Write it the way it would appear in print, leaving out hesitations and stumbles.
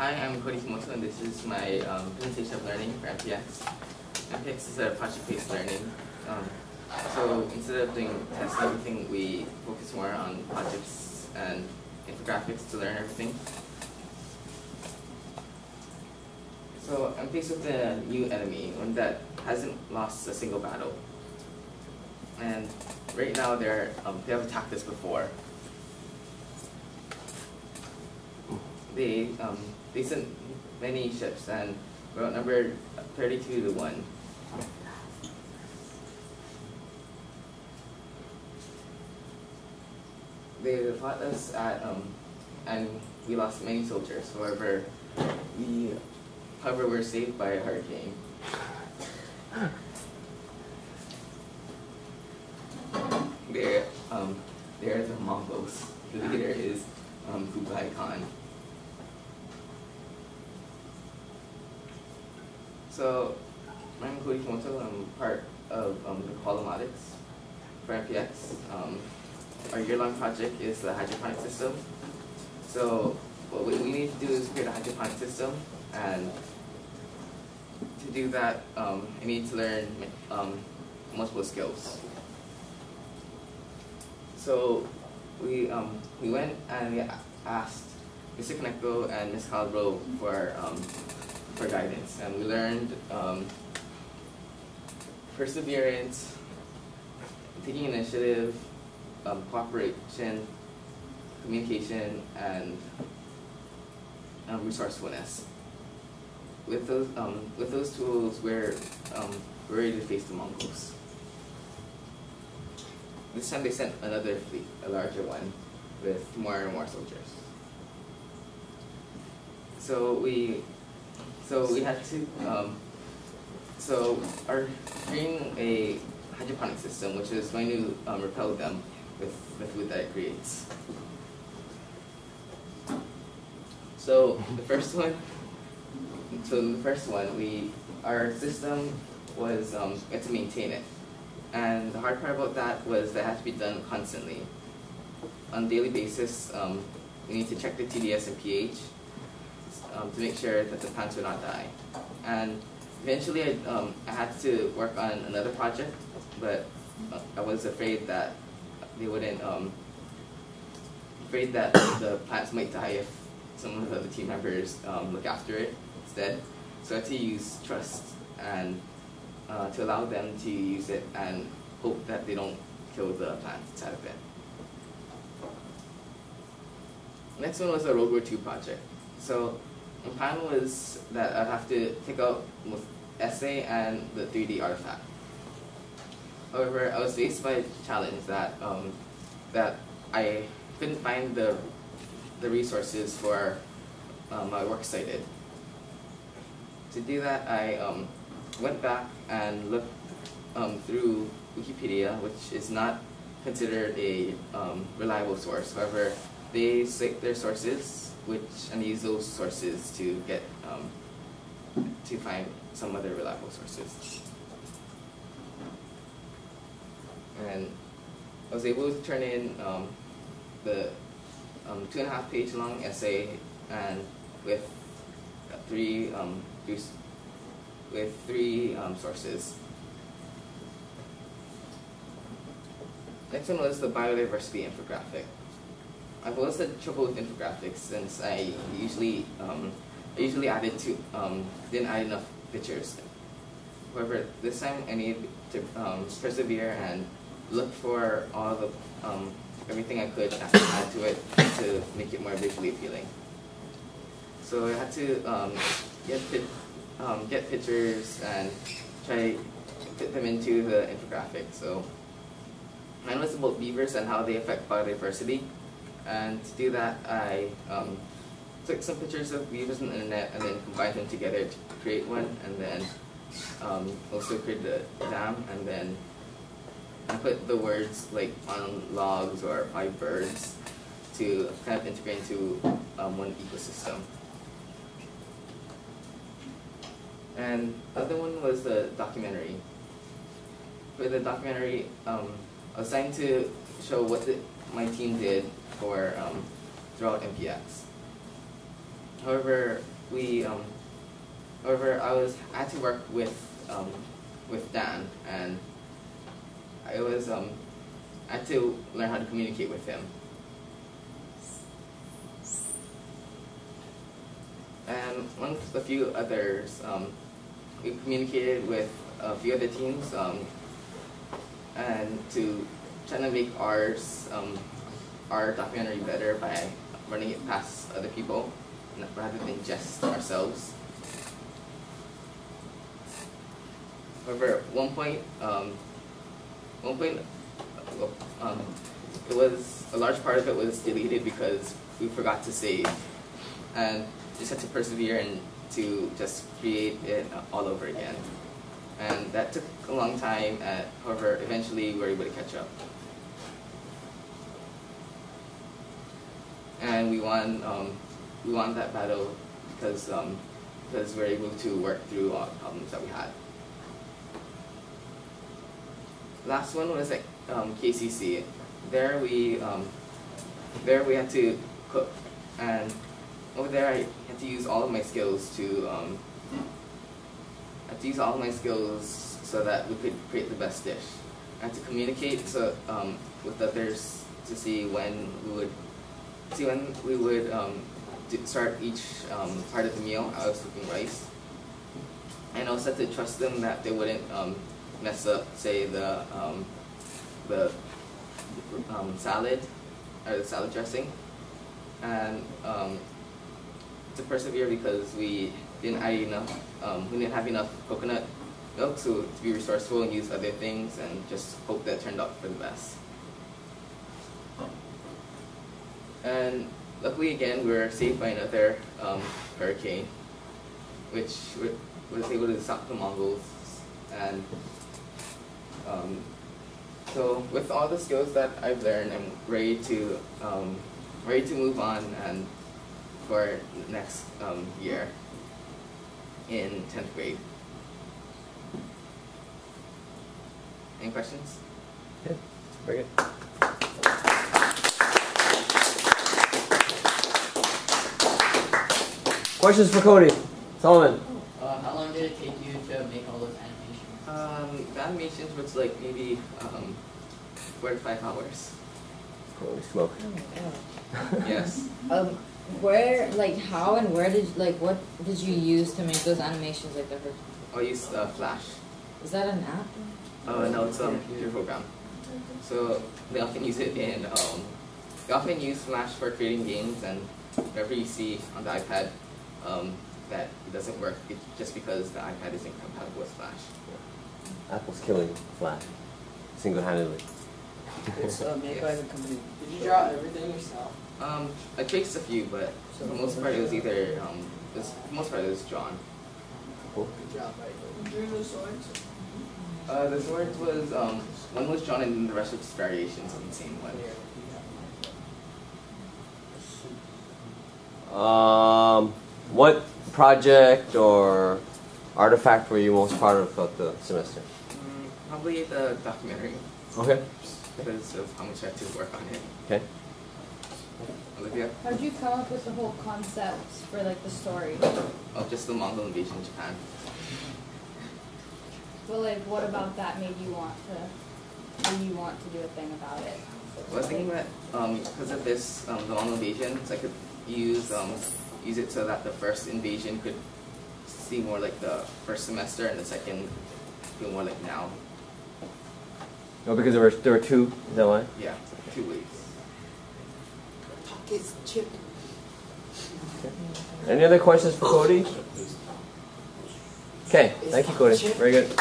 Hi, I'm Kody PoL and this is my presentation of learning for MPX. MPX is a project-based learning. So instead of doing tests and everything, we focus more on projects and infographics to learn everything. So I'm faced with a new enemy, one that hasn't lost a single battle. And right now they have attacked us before. They sent many ships and we're outnumbered 32-1. They fought us and we lost many soldiers. However, we were saved by a hurricane. They're the Mongols. The leader is Kody Khan. So, I'm Kody PoL. I'm part of the Qualomatics for MPX. Our year-long project is the hydroponic system. So, what we need to do is create a hydroponic system, and to do that, I need to learn multiple skills. So, we went and we asked Mr. Koneko and Ms. Calabro for guidance, and we learned perseverance, taking initiative, cooperation, communication, and resourcefulness. With those tools, we're ready to face the Mongols. This time they sent another fleet, a larger one, with more and more soldiers. So we had to creating a hydroponic system, which is going to repel them with the food that it creates. So the first one, our system was we had to maintain it, and the hard part about that was that it had to be done constantly. On a daily basis, we need to check the TDS and pH to make sure that the plants would not die. And eventually, I had to work on another project, but I was afraid that they wouldn't. Afraid that the plants might die if some of the other team members look after it instead. So I had to use trust and to allow them to use it and hope that they don't kill the plants inside of it. Next one was a World War II project. So the plan was that I'd have to take out both essay and the 3D artifact. However, I was faced by a challenge that that I couldn't find the resources for my works cited. To do that, I went back and looked through Wikipedia, which is not considered a reliable source. However, they cite their sources, and I use those sources to get to find some other reliable sources. And I was able to turn in the 2.5-page long essay, and with three sources. Next one was the biodiversity infographic. I've always had trouble with infographics since I usually added didn't add enough pictures. However, this time I needed to persevere and look for all the everything I could add to it to make it more visually appealing. So I had to get pictures and try to fit them into the infographic. So mine was about beavers and how they affect biodiversity. And to do that, I took some pictures of beavers on the internet and then combined them together to create one, and then also created a dam, and then I put the words like on logs or by birds to kind of integrate into one ecosystem. And the other one was the documentary. For the documentary, I was trying to show what my team did for throughout MPX. However, I had to work with Dan, and I had to learn how to communicate with him. And amongst a few others, we communicated with a few other teams, and to try to make our documentary better by running it past other people rather than just ourselves. However, one point, it was a large part of it was deleted because we forgot to save, and just had to persevere and to just create it all over again. And that took a long time. However, eventually we were able to catch up, and we won that battle because we were able to work through all the problems that we had. Last one was at KCC. There we had to cook, and over there I had to use all of my skills so that we could create the best dish. I had to communicate with others to see when we would start each part of the meal. I was cooking rice, and also had to trust them that they wouldn't mess up, say the salad or the salad dressing, and to persevere because we didn't have enough coconut milk, so to be resourceful and use other things and just hope that it turned out for the best. And luckily again, we were saved by another hurricane, which was able to stop the Mongols. And so with all the skills that I've learned, I'm ready to move on and for next year in 10th grade. Any questions? Yeah, very good. Questions for Kody? Solomon? How long did it take you to make all those animations? The animations was like maybe 4 to 5 hours. Holy smoke. Yes. Where, like, how and where what did you use to make those animations, like the first? I used Flash. Is that an app? No, it's a computer program. So they often use it in, they often use Flash for creating games, and whenever you see on the iPad that it doesn't work, it's just because the iPad isn't compatible with Flash. Yeah. Apple's killing Flash, single-handedly. It's made by the company. Did you draw everything yourself? I traced a few, but for the most part it was either, it was drawn. Cool. Good job, right? Drew the swords? The swords was, one was drawn and the rest was just variations on the same one. What project or artifact were you most proud of throughout the semester? Probably the documentary. Okay. Because of how much I had to work on it. Okay. Olivia? How did you come up with the whole concept for like the story? Oh, just the Mongol invasion of Japan. But like, what about that made you want to do a thing about it? Well, I was thinking that because of this, the Mongol invasion, so I could use it so that the first invasion could seem more like the first semester, and the second feel more like now. Oh, because there were two. Is that why? Yeah, 2 weeks. Pockets chip. Any other questions for Kody? Okay, thank you, Kody. Very good.